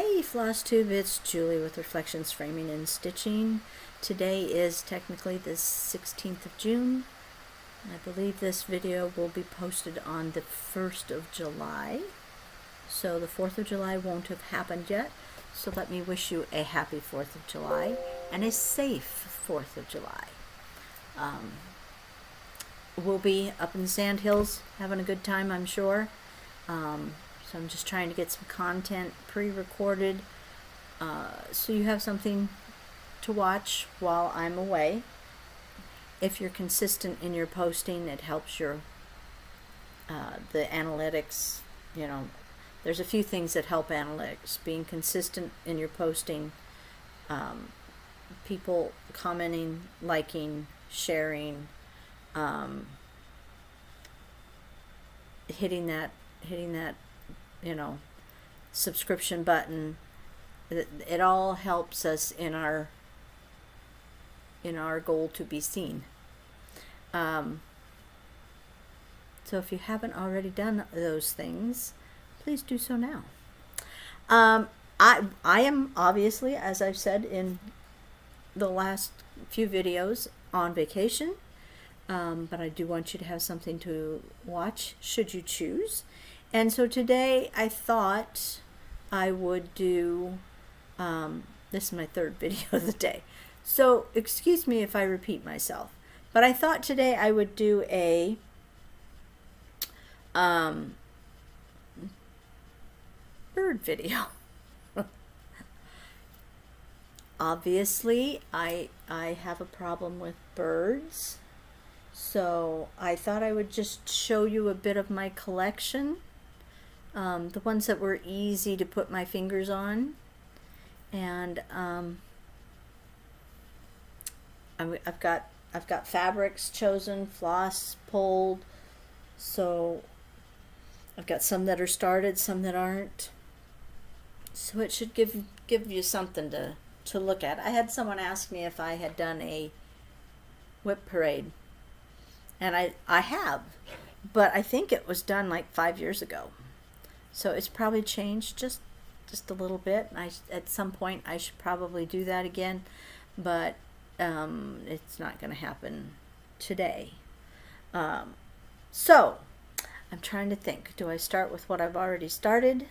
Hey Floss Tube, it's Julie with Reflections Framing and Stitching. Today is technically the 16th of June. I believe this video will be posted on the 1st of July. So the 4th of July won't have happened yet. So let me wish you a happy 4th of July and a safe 4th of July. We'll be up in the Sandhills having a good time, I'm sure. So I'm just trying to get some content pre-recorded so you have something to watch while I'm away. If you're consistent in your posting, it helps your the analytics. You know, there's a few things that help analytics. Being consistent in your posting, people commenting, liking, sharing, hitting that you know, subscription button. It all helps us in our goal to be seen. So if you haven't already done those things, please do so now. I am obviously, as I've said in the last few videos, on vacation, but I do want you to have something to watch should you choose. And so today I thought I would do, this is my third video of the day, so excuse me if I repeat myself, but I thought today I would do a bird video. Obviously I have a problem with birds, so I thought I would just show you a bit of my collection. The ones that were easy to put my fingers on, and I've got fabrics chosen, floss pulled, so I've got some that are started, some that aren't. So it should give you something to look at. I had someone ask me if I had done a whip parade, and I have, but I think it was done like 5 years ago. So it's probably changed just a little bit. At some point I should probably do that again, but it's not going to happen today. So I'm trying to think. Do I start with what I've already started?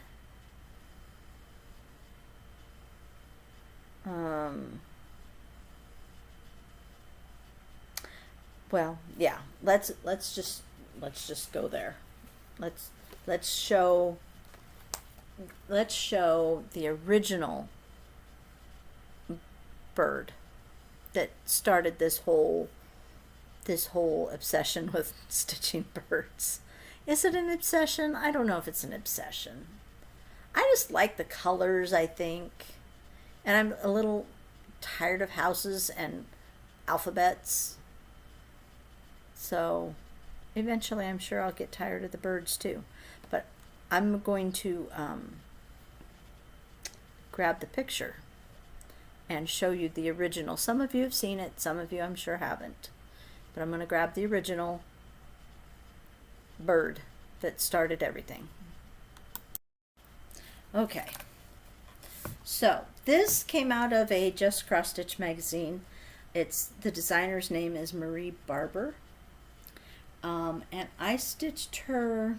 Well, yeah. Let's just go there. Let's show the original bird that started this whole obsession with stitching birds. Is it an obsession? I don't know if it's an obsession. I just like the colors, I think, and I'm a little tired of houses and alphabets, so eventually I'm sure I'll get tired of the birds too. But I'm going to grab the picture and show you the original. Some of you have seen it, some of you I'm sure haven't. But I'm going to grab the original bird that started everything. Okay. So this came out of a Just Cross Stitch magazine. The designer's name is Marie Barber. And I stitched her,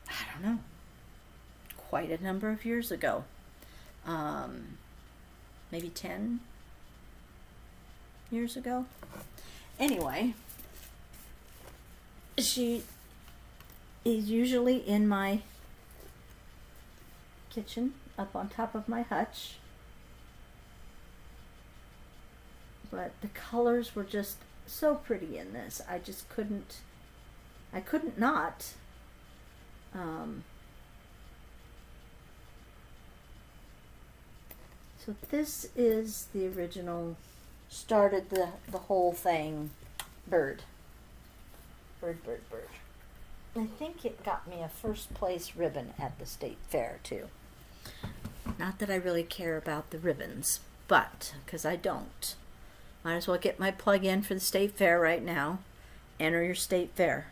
I don't know, quite a number of years ago. Maybe 10 years ago. Anyway, she is usually in my kitchen up on top of my hutch. But the colors were just so pretty in this. I just couldn't not. So this is the original, started the whole thing, bird. I think it got me a first place ribbon at the state fair too. Not that I really care about the ribbons, but because I don't. Might as well get my plug in for the state fair right now. Enter your state fair.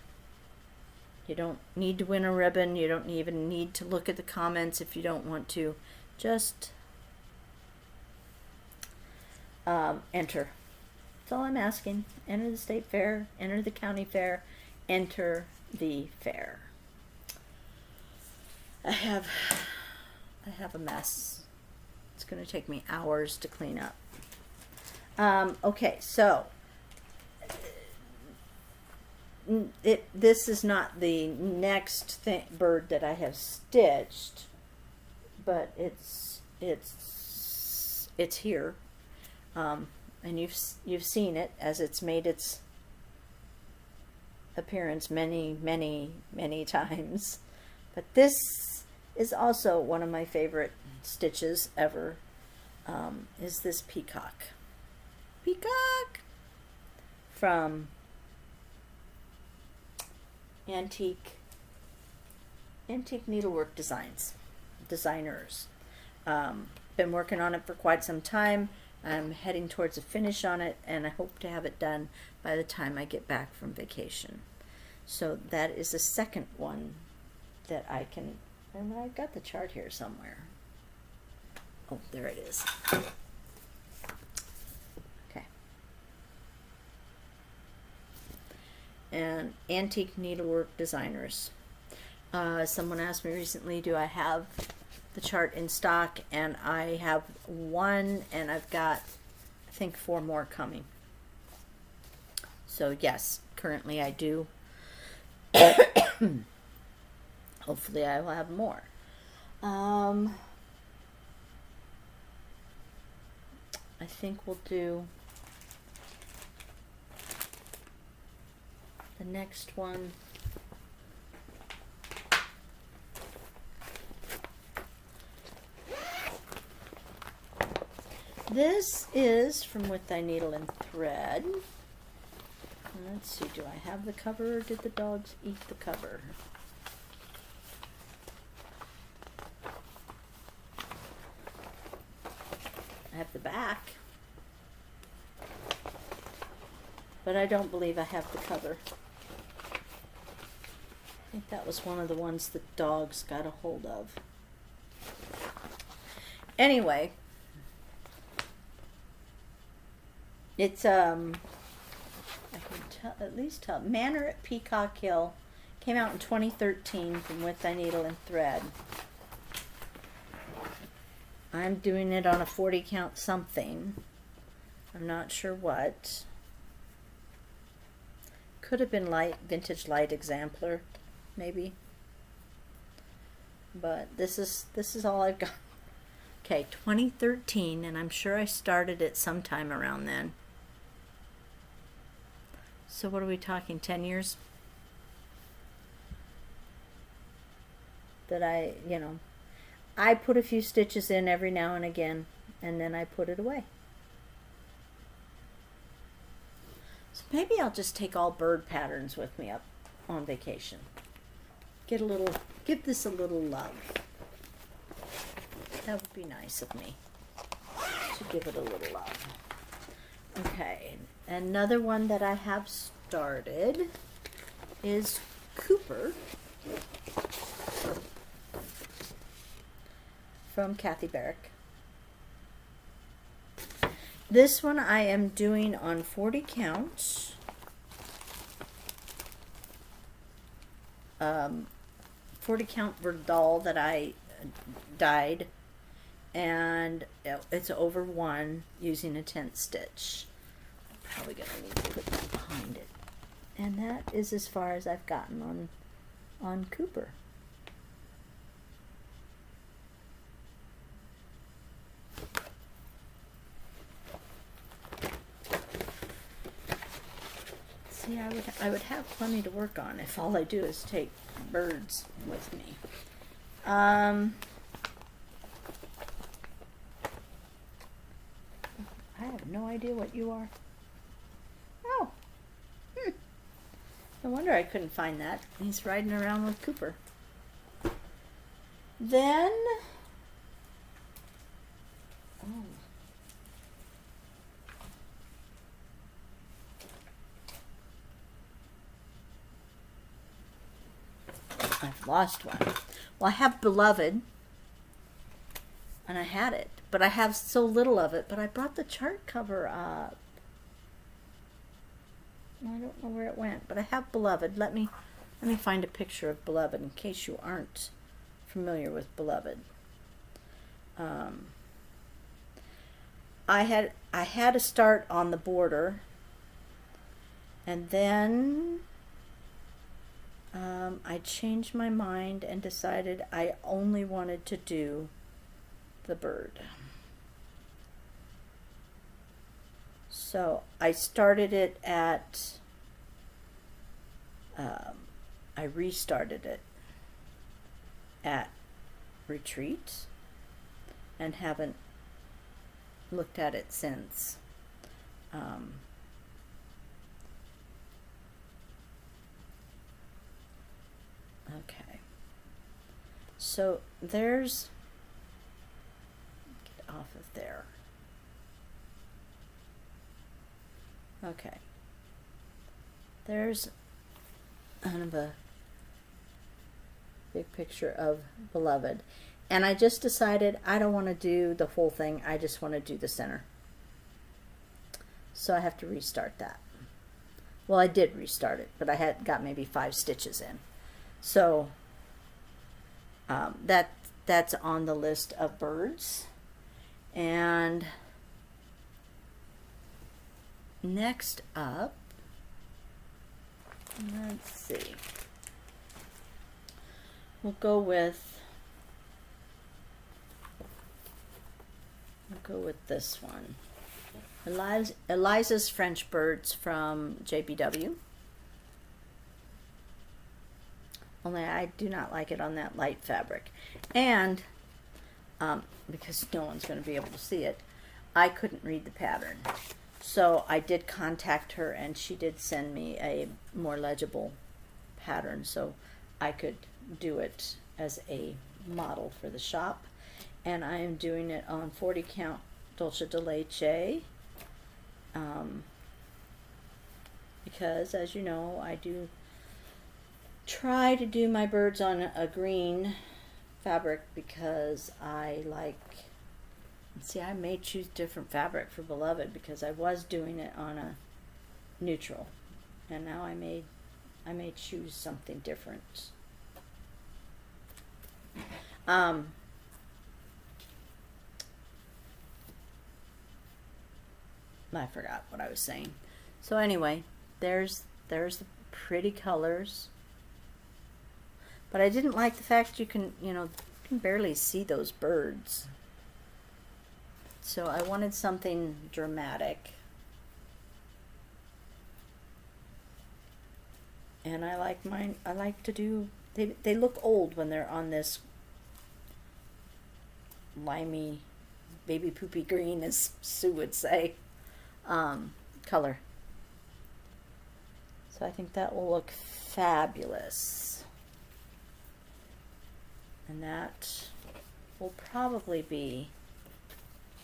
You don't need to win a ribbon. You don't even need to look at the comments if you don't want to. Just enter. That's all I'm asking. Enter the state fair, enter the county fair, enter the fair. I have a mess. It's going to take me hours to clean up. Okay, so this is not the next bird that I have stitched, but it's here, and you've seen it as it's made its appearance many times. But this is also one of my favorite stitches ever. Is this Peacock from Antique Needlework Designers. Been working on it for quite some time. I'm heading towards a finish on it, and I hope to have it done by the time I get back from vacation. So that is the second one that I can, and I've got the chart here somewhere. Oh, there it is. Okay. And Antique Needlework Designers. Someone asked me recently, do I have the chart in stock? And I have one, and I've got, I think, 4 more coming. So yes, currently I do. Hopefully I will have more. I think we'll do the next one. This is from With Thy Needle and Thread. Let's see, do I have the cover, or did the dogs eat the cover? I have the back, but I don't believe I have the cover. I think that was one of the ones the dogs got a hold of. Anyway, it's I can at least tell Manor at Peacock Hill came out in 2013 from With Thy Needle and Thread. I'm doing it on a 40 count something. I'm not sure what. Could have been vintage light exemplar, maybe. But this is all I've got. Okay, 2013, and I'm sure I started it sometime around then. So what are we talking, 10 years? That I put a few stitches in every now and again, and then I put it away. So maybe I'll just take all bird patterns with me up on vacation. Give this a little love. That would be nice of me to give it a little love. Okay, another one that I have started is Cooper from Kathy Barrick. This one I am doing on 40 counts. 40 count Verdal that I dyed, and it's over 1 using a 10th stitch. I'm probably going to need to put that behind it. And that is as far as I've gotten on Cooper. See, I would have plenty to work on if all I do is take birds with me. I have no idea what you are. Oh. No wonder I couldn't find that. He's riding around with Cooper. Then, lost one. Well, I have Beloved, and I had it, but I have so little of it. But I brought the chart cover up. I don't know where it went, but I have Beloved. Let me find a picture of Beloved in case you aren't familiar with Beloved. I had to start on the border, and then I changed my mind and decided I only wanted to do the bird. So I started it at, I restarted it at Retreat and haven't looked at it since. Okay, so there's, get off of there. Okay, there's kind of a big picture of Beloved, and I just decided I don't want to do the whole thing. I just want to do the center, so I have to restart that. Well, I did restart it, but I had got maybe 5 stitches in. So that's on the list of birds. And next up, let's see, we'll go with this one, Eliza's French Birds from JBW. Only I do not like it on that light fabric, and because no one's going to be able to see it, I couldn't read the pattern. So I did contact her, and she did send me a more legible pattern so I could do it as a model for the shop. And I am doing it on 40 count dulce de leche, because, as you know, I do try to do my birds on a green fabric because I like, see, I may choose different fabric for Beloved because I was doing it on a neutral, and now I may choose something different. I forgot what I was saying. So anyway, there's the pretty colors. But I didn't like the fact you can barely see those birds. So I wanted something dramatic. And I like mine, I like to do, they look old when they're on this limey, baby poopy green, as Sue would say, color. So I think that will look fabulous. And that will probably be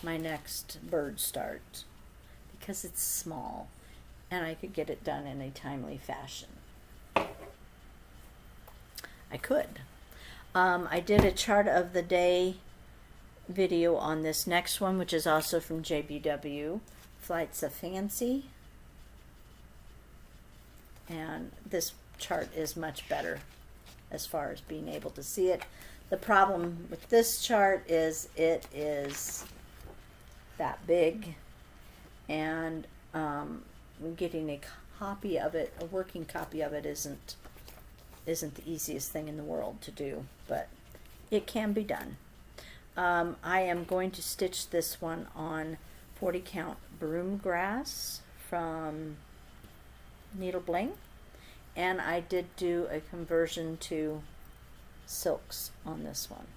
my next bird start because it's small and I could get it done in a timely fashion. I could. I did a chart of the day video on this next one, which is also from JBW, Flights of Fancy. And this chart is much better as far as being able to see it. The problem with this chart is it is that big, and getting a copy of it, a working copy of it, isn't the easiest thing in the world to do, but it can be done. I am going to stitch this one on 40 count broom grass from Needle Bling, and I did do a conversion to silks on this one.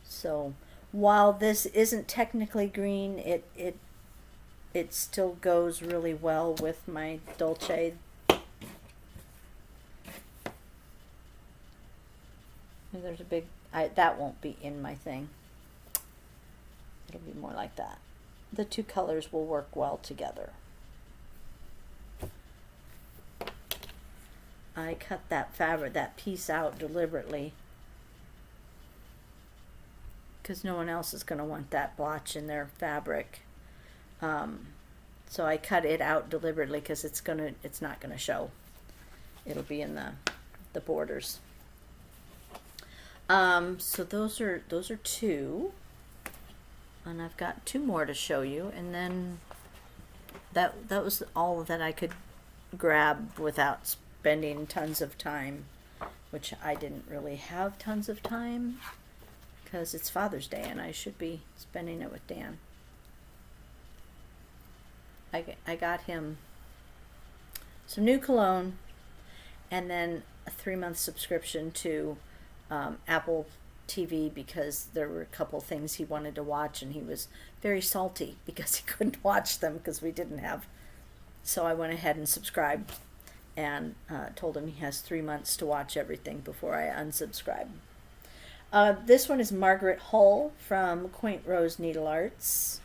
So while this isn't technically green, it still goes really well with my Dolce. There's a big, that won't be in my thing. It'll be more like that. The two colors will work well together. I cut that fabric, that piece out deliberately, because no one else is going to want that blotch in their fabric. So I cut it out deliberately because it's not gonna show. It'll be in the borders. So those are two, and I've got two more to show you, and then that was all that I could grab without spending tons of time, which I didn't really have tons of time because it's Father's Day and I should be spending it with Dan. I got him some new cologne and then a 3-month subscription to Apple TV because there were a couple things he wanted to watch and he was very salty because he couldn't watch them because we didn't have. So I went ahead and subscribed and told him he has 3 months to watch everything before I unsubscribe. This one is Margaret Hull from Quaint Rose Needle Arts.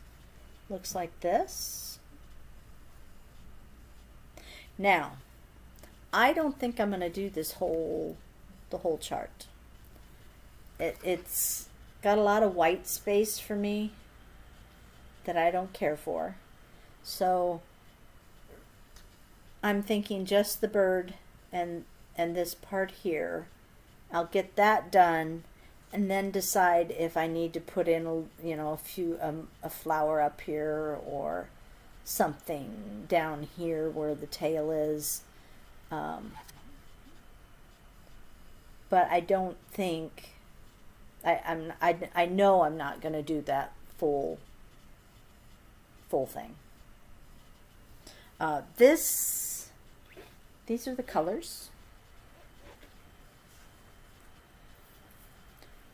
Looks like this. Now, I don't think I'm going to do the whole chart. It's got a lot of white space for me that I don't care for. So I'm thinking just the bird and this part here. I'll get that done and then decide if I need to put in a flower up here or something down here where the tail is. But I don't think I know I'm not going to do that full thing. These are the colors,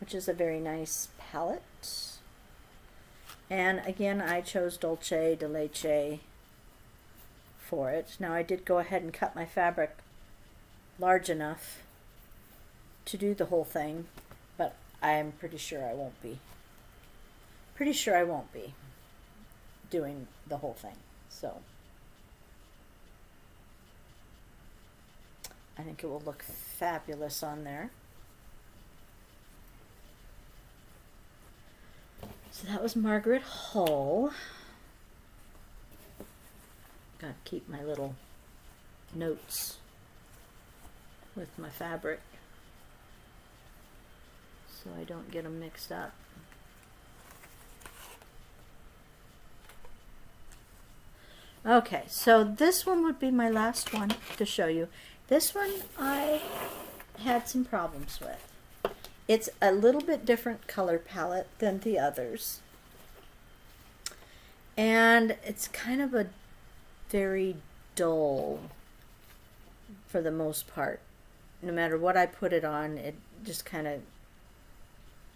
which is a very nice palette. And again, I chose Dulce de Leche for it. Now I did go ahead and cut my fabric large enough to do the whole thing, but I am pretty sure I won't be doing the whole thing. So I think it will look fabulous on there. So that was Margaret Hull. Gotta keep my little notes with my fabric so I don't get them mixed up. Okay, so this one would be my last one to show you. This one I had some problems with. It's a little bit different color palette than the others. And it's kind of a very dull, for the most part. No matter what I put it on, it just kind of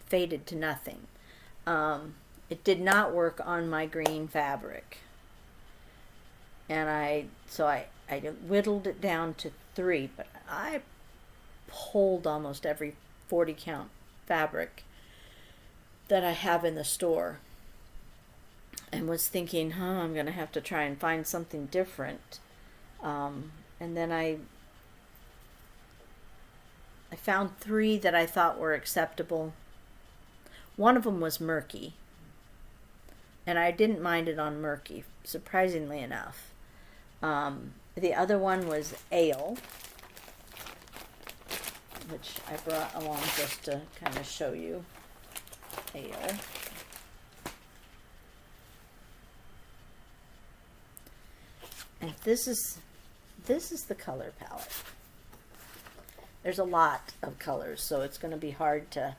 faded to nothing. It did not work on my green fabric. And I whittled it down to 3, but I pulled almost every 40 count fabric that I have in the store and was thinking, I'm going to have to try and find something different. And then I found 3 that I thought were acceptable. One of them was murky, and I didn't mind it on murky, surprisingly enough. The other one was ale, which I brought along just to kind of show you. Ale. And this is the color palette. There's a lot of colors, so it's going to be hard to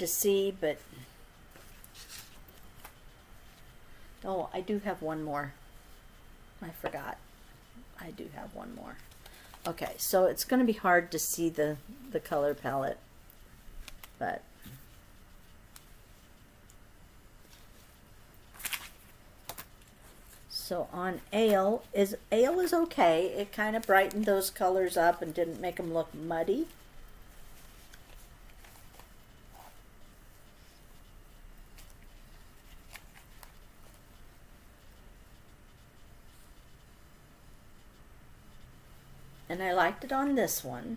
see, but oh, I do have one more. I forgot. I do have one more. Okay, so it's going to be hard to see the color palette, but so on ale is okay. It kind of brightened those colors up and didn't make them look muddy. And And I liked it on this one.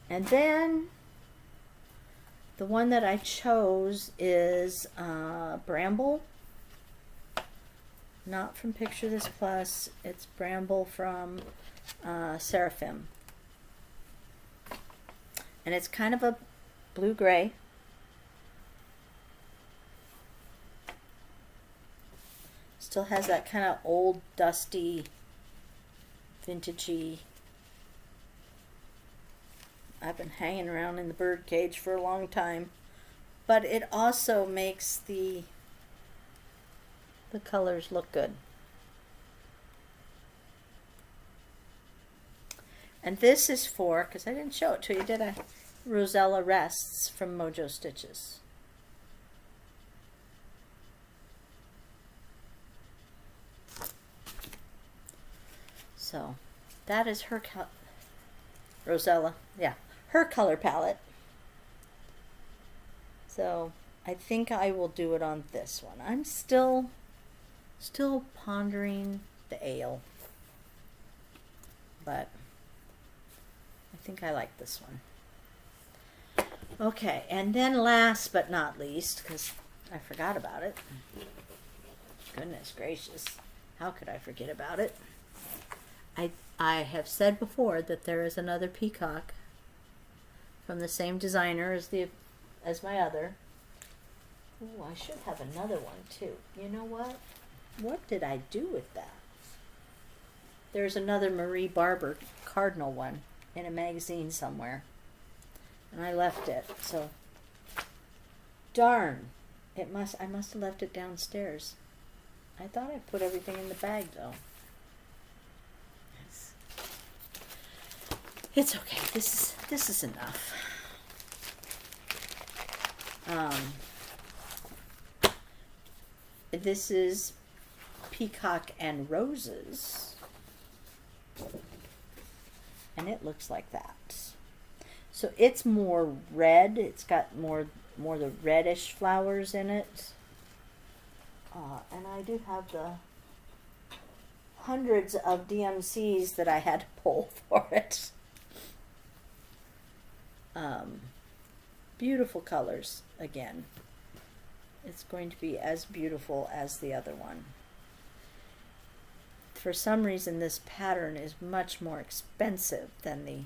And then the one that I chose is Bramble. Not from Picture This Plus. It's Bramble from Seraphim. And it's kind of a blue-gray. Still has that kind of old, dusty, vintagey. I've been hanging around in the bird cage for a long time. But it also makes the colors look good. And this is for, because I didn't show it to you, did I? Rosella Rests from Mojo Stitches. So that is her Rosella, yeah, her color palette. So I think I will do it on this one. I'm still pondering the ale, but I think I like this one. Okay, and then last but not least, because I forgot about it. Goodness gracious, how could I forget about it? I have said before that there is another Peacock from the same designer as my other. Ooh, I should have another one too. You know what? What did I do with that? There's another Marie Barber Cardinal one in a magazine somewhere, and I left it. So darn, I must have left it downstairs. I thought I put everything in the bag though. It's okay. This is enough. This is Peacock and Roses, and it looks like that. So it's more red. It's got more the reddish flowers in it, and I do have the hundreds of DMCs that I had to pull for it. Beautiful colors again. It's going to be as beautiful as the other one. For some reason this pattern is much more expensive than the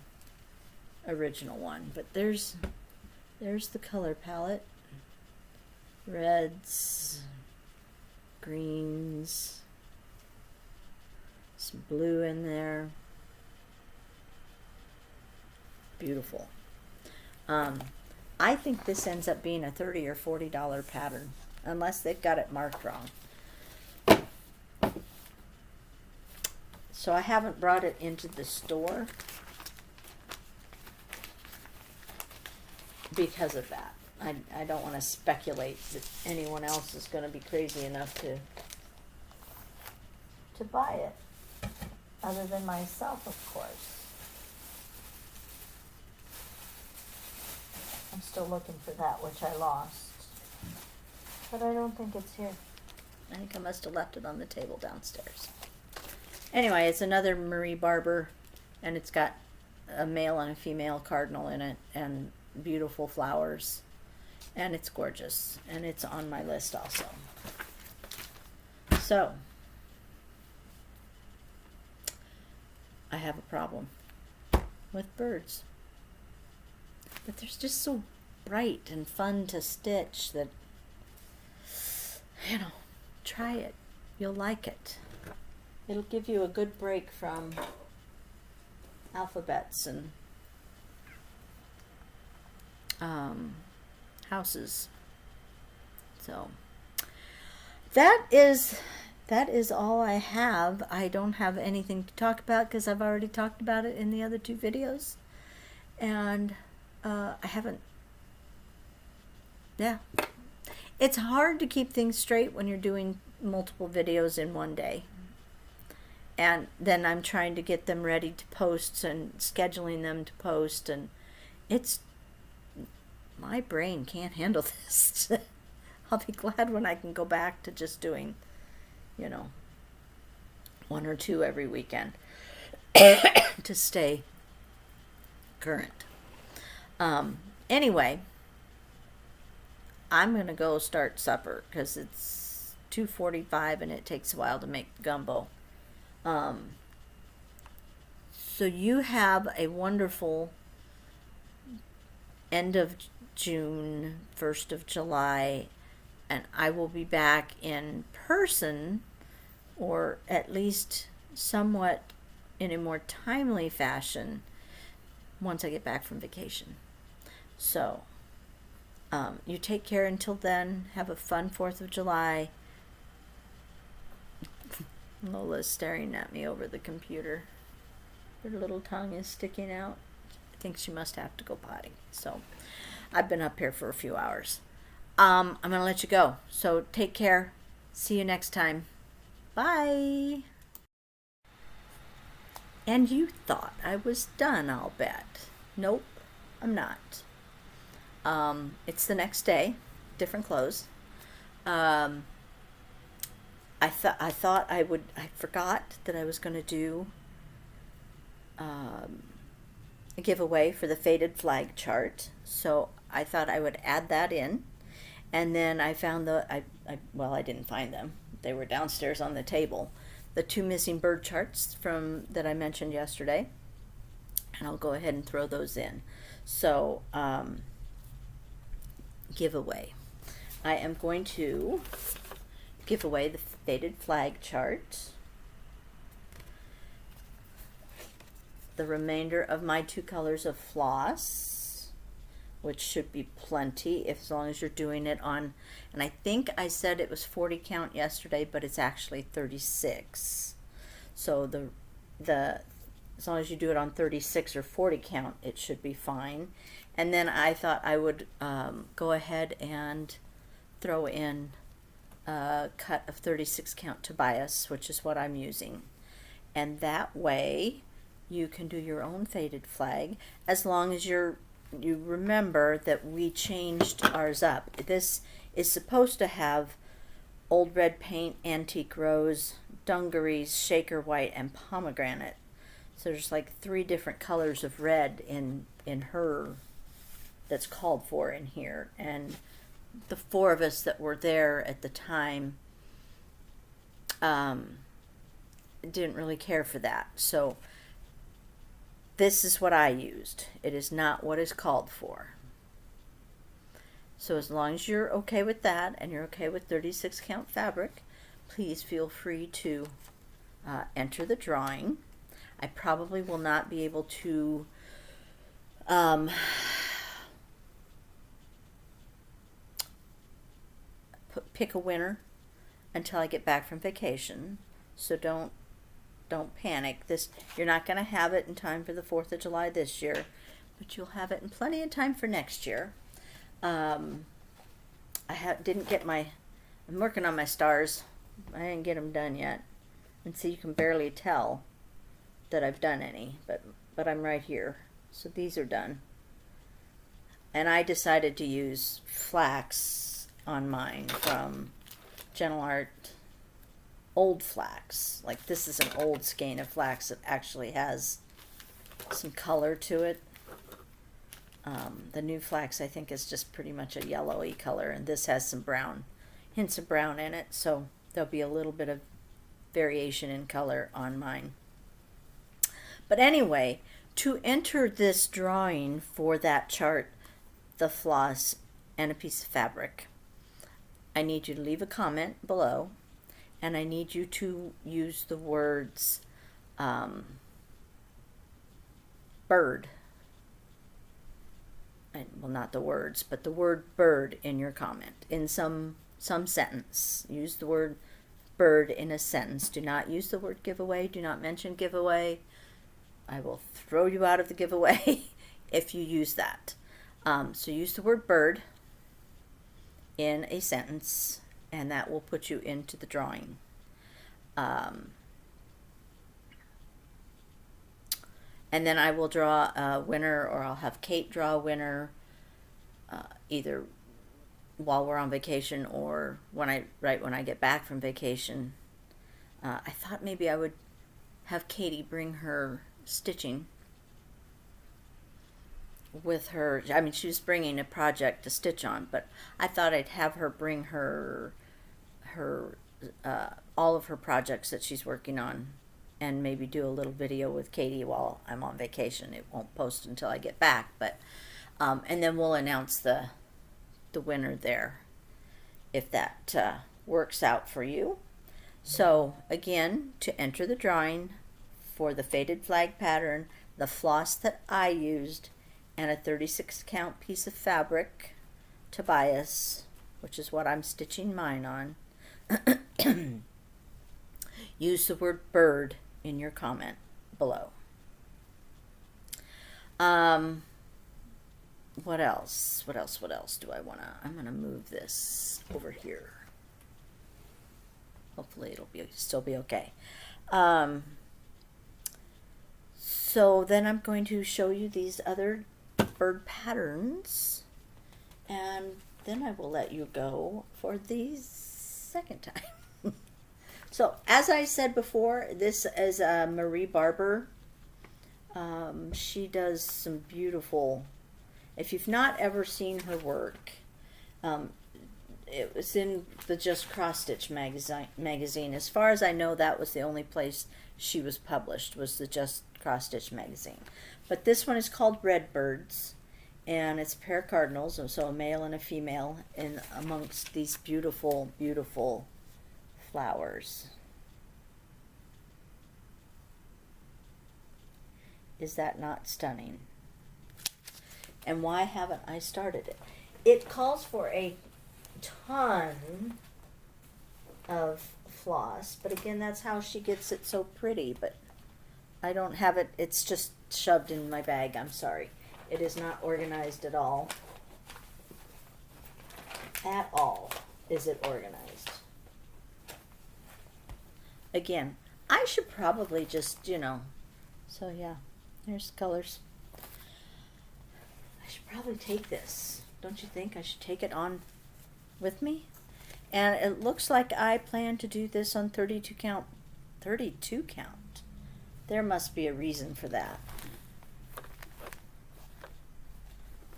original one, but there's the color palette. Reds, greens, some blue in there. Beautiful. I think this ends up being a $30 or $40 pattern, unless they've got it marked wrong. So I haven't brought it into the store because of that. I don't want to speculate that anyone else is going to be crazy enough to buy it, other than myself, of course. I'm still looking for that which I lost, but I don't think it's here. I think I must have left it on the table downstairs. Anyway, it's another Marie Barber, and it's got a male and a female cardinal in it, and beautiful flowers, and it's gorgeous, and it's on my list also. So I have a problem with birds. But they're just so bright and fun to stitch that, try it. You'll like it. It'll give you a good break from alphabets and houses. So that is all I have. I don't have anything to talk about because I've already talked about it in the other two videos. And I haven't, it's hard to keep things straight when you're doing multiple videos in one day, and then I'm trying to get them ready to post and scheduling them to post, and my brain can't handle this. I'll be glad when I can go back to just doing, 1 or 2 every weekend to stay current. Anyway, I'm going to go start supper because it's 2:45 and it takes a while to make gumbo. So you have a wonderful end of June, 1st of July, and I will be back in person, or at least somewhat in a more timely fashion, once I get back from vacation. So, you take care until then. Have a fun 4th of July. Lola's staring at me over the computer. Her little tongue is sticking out. I think she must have to go potty. So, I've been up here for a few hours. I'm going to let you go. So, take care. See you next time. Bye. And you thought I was done, I'll bet. Nope, I'm not. It's the next day, different clothes. I forgot that I was going to do a giveaway for the faded flag chart, so I thought I would add that in. And then I found I didn't find them. They were downstairs on the table. The 2 missing bird charts that I mentioned yesterday, and I'll go ahead and throw those in. So, giveaway. I am going to give away the faded flag chart, the remainder of my 2 colors of floss, which should be plenty as long as you're doing it on, and I think I said it was 40 count yesterday, but it's actually 36. So as long as you do it on 36 or 40 count, it should be fine. And then I thought I would go ahead and throw in a cut of 36 count Tobias, which is what I'm using. And that way you can do your own faded flag, as long as you remember that we changed ours up. This is supposed to have old red paint, antique rose, dungarees, shaker white, and pomegranate. So there's like 3 different colors of red in her that's called for in here. And the 4 of us that were there at the time didn't really care for that. So this is what I used. It is not what is called for. So as long as you're okay with that and you're okay with 36 count fabric, please feel free to enter the drawing. I probably will not be able to pick a winner until I get back from vacation. So don't panic. You're not going to have it in time for the 4th of July this year, but you'll have it in plenty of time for next year. I'm working on my stars. I didn't get them done yet. And so you can barely tell that I've done any, but I'm right here. So these are done. And I decided to use flax on mine from Gentle Art, old flax. Like, this is an old skein of flax that actually has some color to it. The new flax, I think, is just pretty much a yellowy color, and this has some brown, hints of brown in it, so there'll be a little bit of variation in color on mine. But anyway, to enter this drawing for that chart, the floss, and a piece of fabric, I need you to leave a comment below, and I need you to use the words bird. Well, not the words, but the word bird in your comment, in some sentence. Use the word bird in a sentence. Do not use the word giveaway. Do not mention giveaway. I will throw you out of the giveaway if you use that. So use the word bird in a sentence, and that will put you into the drawing. And then I will draw a winner, or I'll have Kate draw a winner, either while we're on vacation or when I get back from vacation. I thought maybe I would have Katie bring her stitching with her. I mean, she was bringing a project to stitch on, but I thought I'd have her bring her all of her projects that she's working on, and maybe do a little video with Katie while I'm on vacation. It won't post until I get back, but and then we'll announce the winner there, if that works out for you. So again, to enter the drawing for the faded flag pattern, the floss that I used, and a 36 count piece of fabric, Tobias, which is what I'm stitching mine on, use the word bird in your comment below. What else do I I'm gonna move this over here. Hopefully it'll still be okay. So then I'm going to show you these other bird patterns, and then I will let you go for the second time. So as I said before, this is Marie Barber. She does some beautiful, if you've not ever seen her work, it was in the Just Cross Stitch magazine. As far as I know, that was the only place she was published, was the Just Cross Stitch magazine. But this one is called Red Birds, and it's a pair of cardinals, so a male and a female, in amongst these beautiful, beautiful flowers. Is that not stunning? And why haven't I started it? It calls for a ton of floss, but again, that's how she gets it so pretty, but I don't have it. It's just shoved in my bag. I'm sorry. It is not organized at all. At all is it organized. Again, I should probably just, so yeah, there's colors. I should probably take this. Don't you think I should take it on with me? And it looks like I plan to do this on 32 count. 32 count. There must be a reason for that.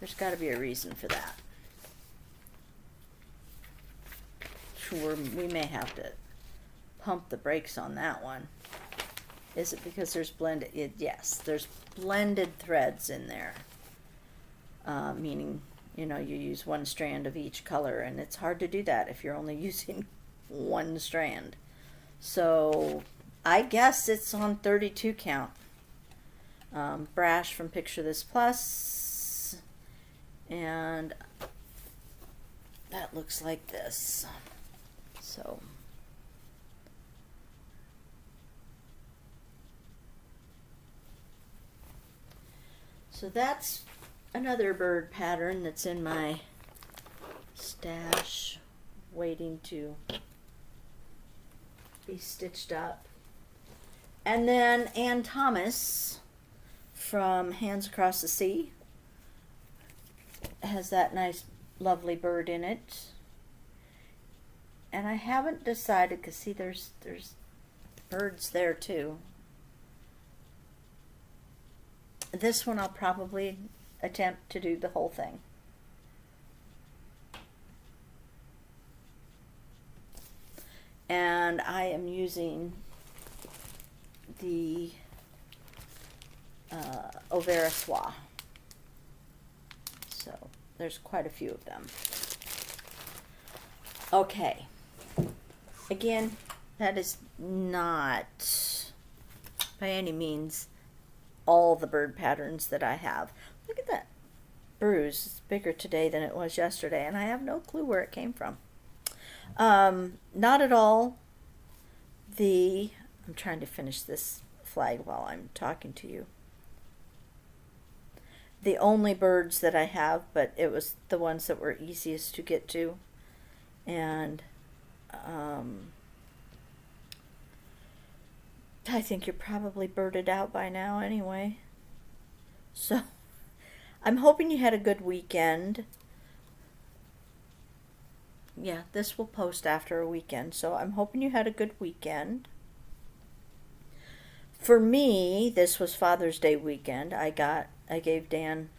There's got to be a reason for that. Sure, we may have to pump the brakes on that one. Is it because there's blended? Yes, there's blended threads in there. Meaning, you use one strand of each color, and it's hard to do that if you're only using one strand. So I guess it's on 32 count. Brash from Picture This Plus, and that looks like this. So that's another bird pattern that's in my stash waiting to be stitched up. And then Ann Thomas from Hands Across the Sea has that nice lovely bird in it. And I haven't decided, because see, there's birds there too. This one I'll probably attempt to do the whole thing. And I am using the Auvera Soie. So there's quite a few of them. Okay. Again, that is not by any means all the bird patterns that I have. Look at that bruise. It's bigger today than it was yesterday, and I have no clue where it came from. Not at all I'm trying to finish this flag while I'm talking to you. The only birds that I have, but it was the ones that were easiest to get to. And I think you're probably birded out by now anyway. So I'm hoping you had a good weekend. Yeah, this will post after a weekend, so I'm hoping you had a good weekend. For me, this was Father's Day weekend. I gave Dan,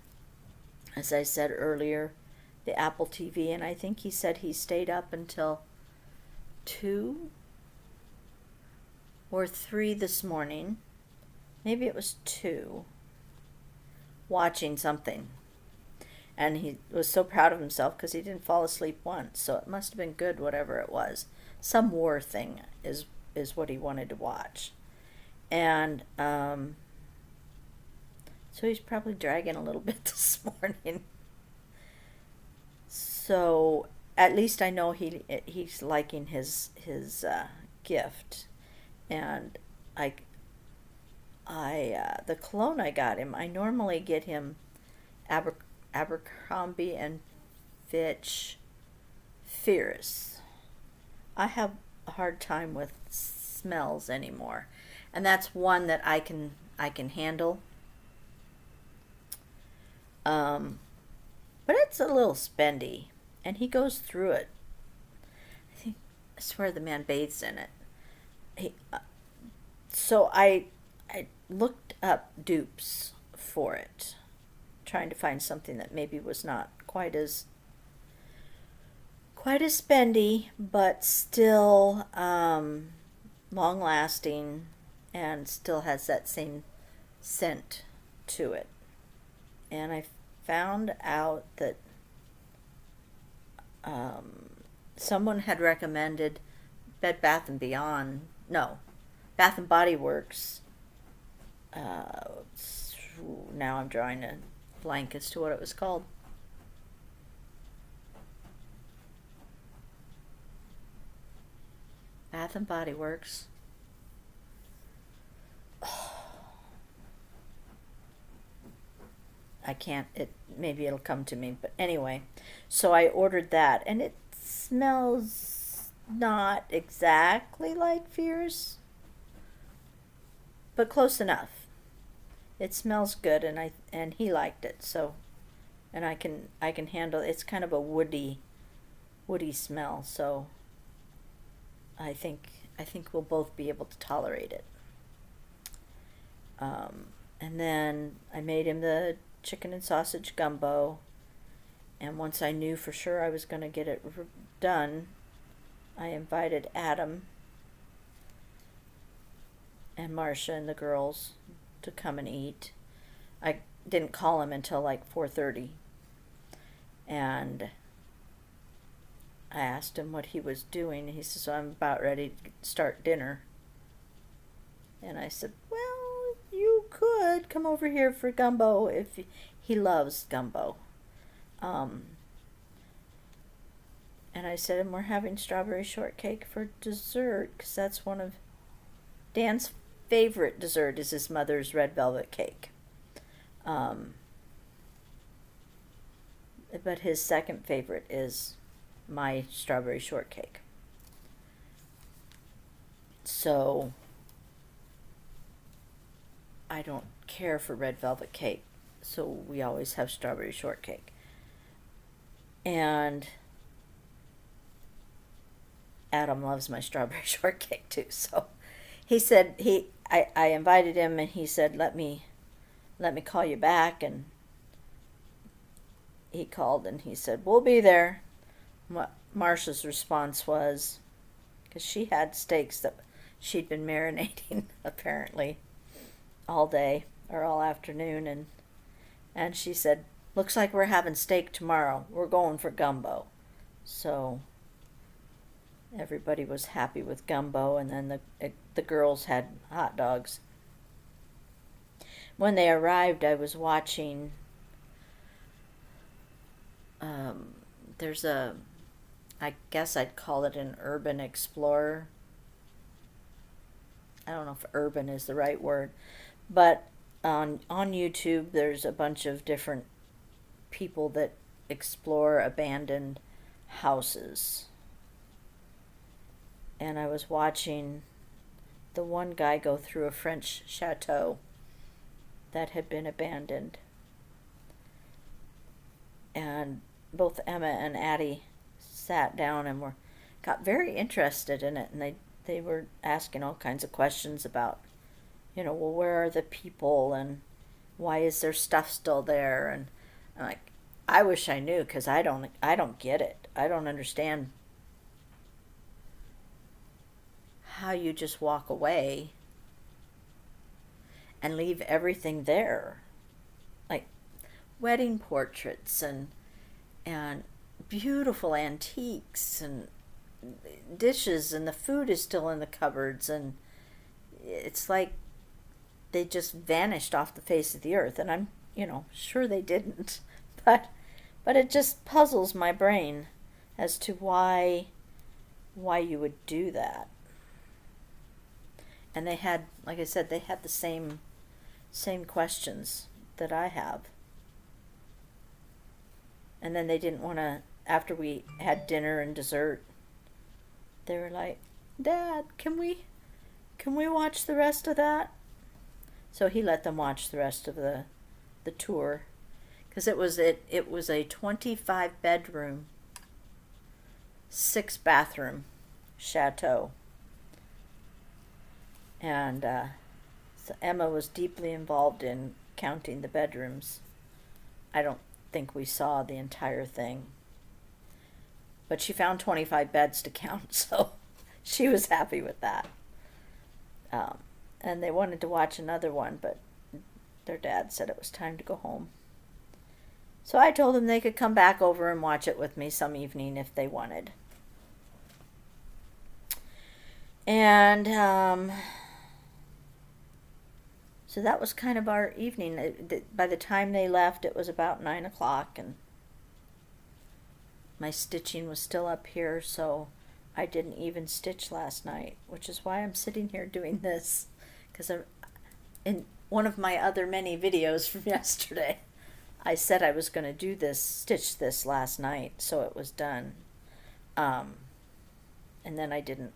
as I said earlier, the Apple TV, and I think he said he stayed up until 2 or 3 this morning. Maybe it was 2, watching something. And he was so proud of himself because he didn't fall asleep once. So it must have been good, whatever it was. Some war thing is what he wanted to watch. And so he's probably dragging a little bit this morning. So at least I know he's liking his gift. And the cologne I got him, I normally get him Abercrombie and Fitch Fierce. I have a hard time with smells anymore, and that's one that I can handle. But it's a little spendy, and he goes through it. I swear the man bathes in it. So I looked up dupes for it, trying to find something that maybe was not quite as spendy, but still long lasting, and still has that same scent to it. And I found out that someone had recommended Bath and Body Works. Now I'm drawing a blank as to what it was called. Bath and Body Works. I can't, maybe it'll come to me, but anyway. So I ordered that, and it smells not exactly like Fierce, but close enough. It smells good, and he liked it, so, and I can handle it. It's kind of a woody smell, so I think we'll both be able to tolerate it. And then I made him the chicken and sausage gumbo, and once I knew for sure I was going to get it done, I invited Adam and Marcia and the girls to come and eat. I didn't call him until like 4:30, and I asked him what he was doing. He says, "I'm about ready to start dinner." And I said, "Well, you could come over here for gumbo if he loves gumbo." And I said, "And we're having strawberry shortcake for dessert, because that's one of Dan's favorite dessert is his mother's red velvet cake. But his second favorite is my strawberry shortcake." So I don't care for red velvet cake, so we always have strawberry shortcake. And Adam loves my strawberry shortcake too, so he said I invited him, and he said, let me call you back, and he called and he said, "We'll be there." What Marcia's response was, because she had steaks that she'd been marinating apparently all day or all afternoon, and she said, "Looks like we're having steak tomorrow. We're going for gumbo." So everybody was happy with gumbo, and then the girls had hot dogs. When they arrived, I was watching, there's I guess I'd call it an urban explorer. I don't know if urban is the right word, but on YouTube there's a bunch of different people that explore abandoned houses. And I was watching the one guy go through a French chateau that had been abandoned. And both Emma and Addie sat down and got very interested in it, and they were asking all kinds of questions about well, where are the people, and why is their stuff still there? And I'm like, I wish I knew, because I don't get it. I don't understand how you just walk away and leave everything there, like wedding portraits and beautiful antiques and dishes, and the food is still in the cupboards, and it's like they just vanished off the face of the earth. And I'm sure they didn't, but it just puzzles my brain as to why you would do that. And they had, like I said, they had the same questions that I have. And then they didn't want to, after we had dinner and dessert, they were like, Dad, can we watch the rest of that? So he let them watch the rest of the tour, because it was a 25 bedroom, 6 bathroom chateau. And so Emma was deeply involved in counting the bedrooms. I don't think we saw the entire thing, but she found 25 beds to count, so she was happy with that. And they wanted to watch another one, but their dad said it was time to go home. So I told them they could come back over and watch it with me some evening if they wanted. And so that was kind of our evening. By the time they left, it was about 9 o'clock, and my stitching was still up here, so I didn't even stitch last night, which is why I'm sitting here doing this, because in one of my other many videos from yesterday, I said I was going to stitch this last night, so it was done. And then I didn't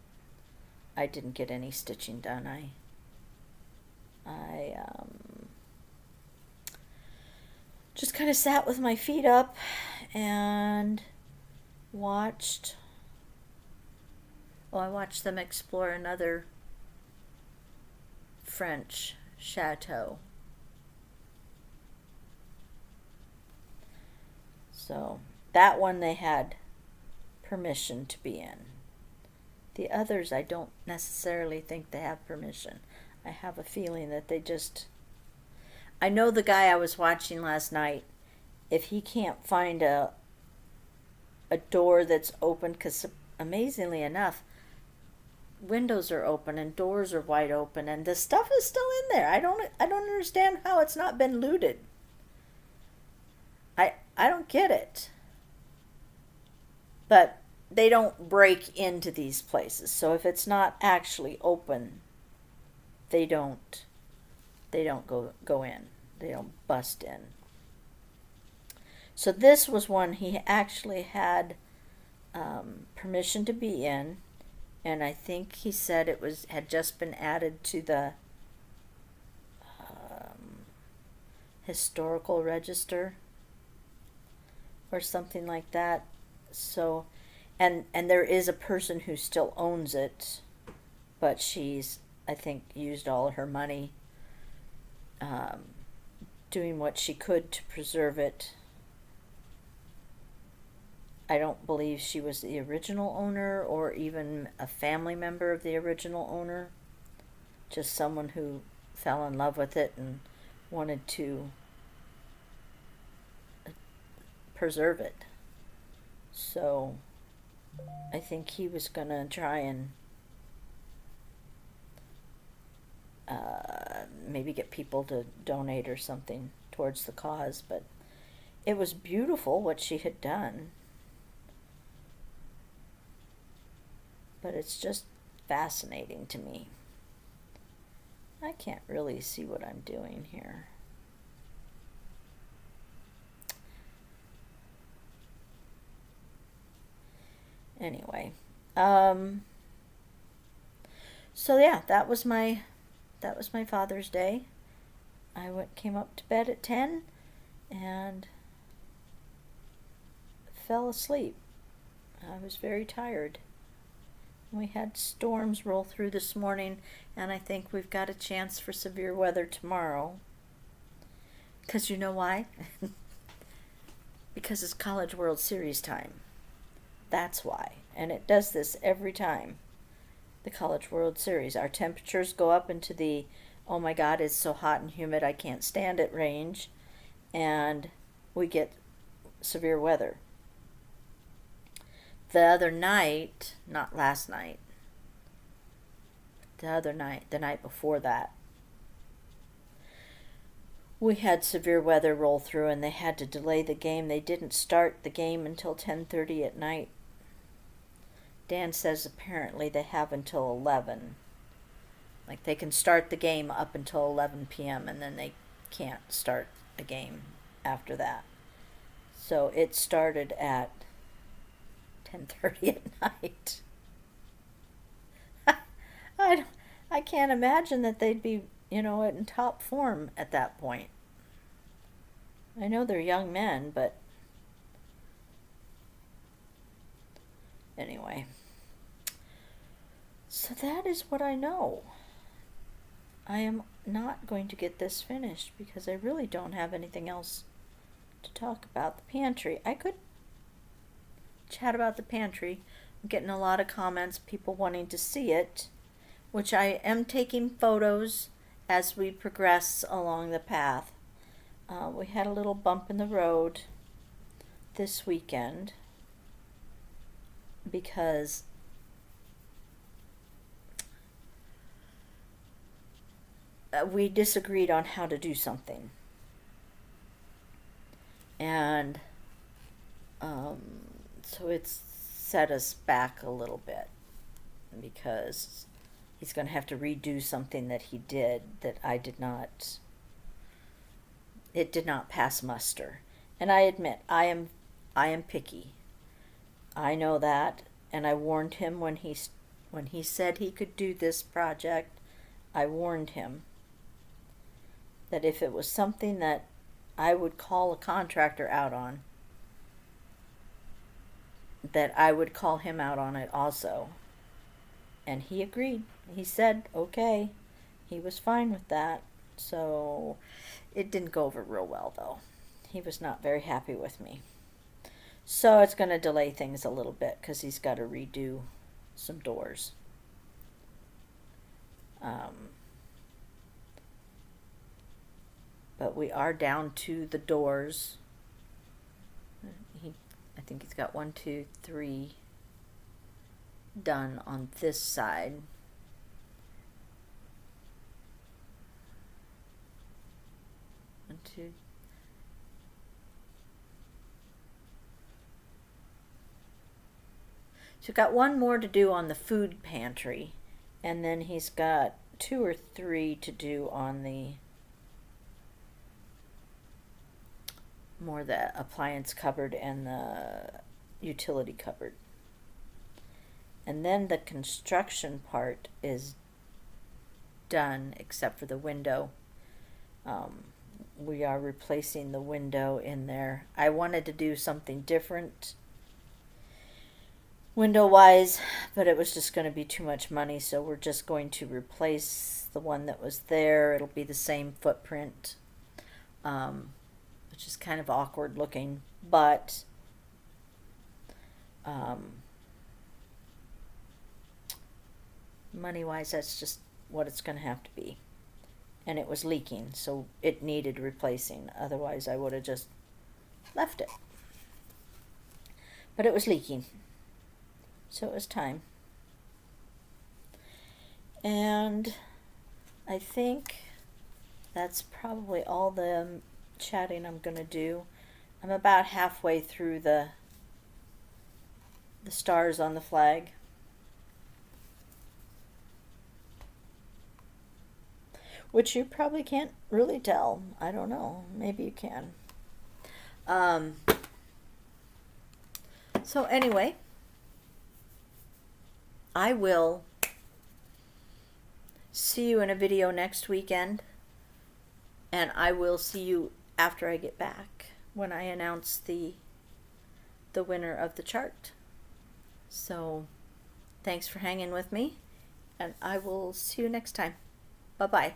get any stitching done. I just kind of sat with my feet up and watched them explore another French chateau. So that one they had permission to be in. The others, I don't necessarily think they have permission. I have a feeling that they just... I know the guy I was watching last night, if he can't find a door that's open, because amazingly enough, windows are open and doors are wide open, and the stuff is still in there. I don't understand how it's not been looted. I don't get it. But they don't break into these places. So if it's not actually open, they don't go in. They don't bust in. So this was one he actually had permission to be in, and I think he said it had just been added to the historical register or something like that. So, and there is a person who still owns it, but she's, I think, used all her money doing what she could to preserve it. I don't believe she was the original owner or even a family member of the original owner. Just someone who fell in love with it and wanted to preserve it. So I think he was going to try and maybe get people to donate or something towards the cause. But it was beautiful what she had done. But it's just fascinating to me. I can't really see what I'm doing here. Anyway, so yeah, that was my Father's Day. I came up to bed at 10 and fell asleep. I was very tired. We had storms roll through this morning, and I think we've got a chance for severe weather tomorrow. Because you know why? Because it's College World Series time. That's why. And it does this every time. The College World Series. Our temperatures go up into the, oh my God, it's so hot and humid, I can't stand it range. And we get severe weather. The other night, not last night, the other night, the night before that, we had severe weather roll through and they had to delay the game. They didn't start the game until 10:30 at night. Dan says apparently they have until 11. Like they can start the game up until 11 p.m. and then they can't start a game after that. So it started at 10:30 at night. I can't imagine that they'd be, in top form at that point. I know they're young men, but anyway. So that is what I know. I am not going to get this finished because I really don't have anything else to talk about. The pantry. I could chat about the pantry. I'm getting a lot of comments, people wanting to see it, which I am taking photos as we progress along the path. We had a little bump in the road this weekend because we disagreed on how to do something. And so it's set us back a little bit because he's going to have to redo something that he did that I did not. It did not pass muster. And I admit, I am picky. I know that, and I warned him when he said he could do this project. I warned him that if it was something that I would call a contractor out on, that I would call him out on it also. And he agreed. He said, okay. He was fine with that. So it didn't go over real well, though. He was not very happy with me. So it's going to delay things a little bit because he's got to redo some doors. But we are down to the doors. I think he's got 1, 2, 3 done on this side. One, two. So he's got one more to do on the food pantry, and then he's got 2 or 3 to do on the appliance cupboard and the utility cupboard. And then the construction part is done except for the window. We are replacing the window in there. I wanted to do something different window-wise, but it was just going to be too much money, so we're just going to replace the one that was there. It'll be the same footprint, which is kind of awkward looking, but money-wise, that's just what it's going to have to be. And it was leaking, so it needed replacing. Otherwise, I would have just left it. But it was leaking, so it was time. And I think that's probably all the chatting I'm going to do. I'm about halfway through the stars on the flag. Which you probably can't really tell. I don't know. Maybe you can. So anyway, I will see you in a video next weekend. And I will see you after I get back when I announce the winner of the chart. So Thanks for hanging with me, and I will see you next time. Bye-bye.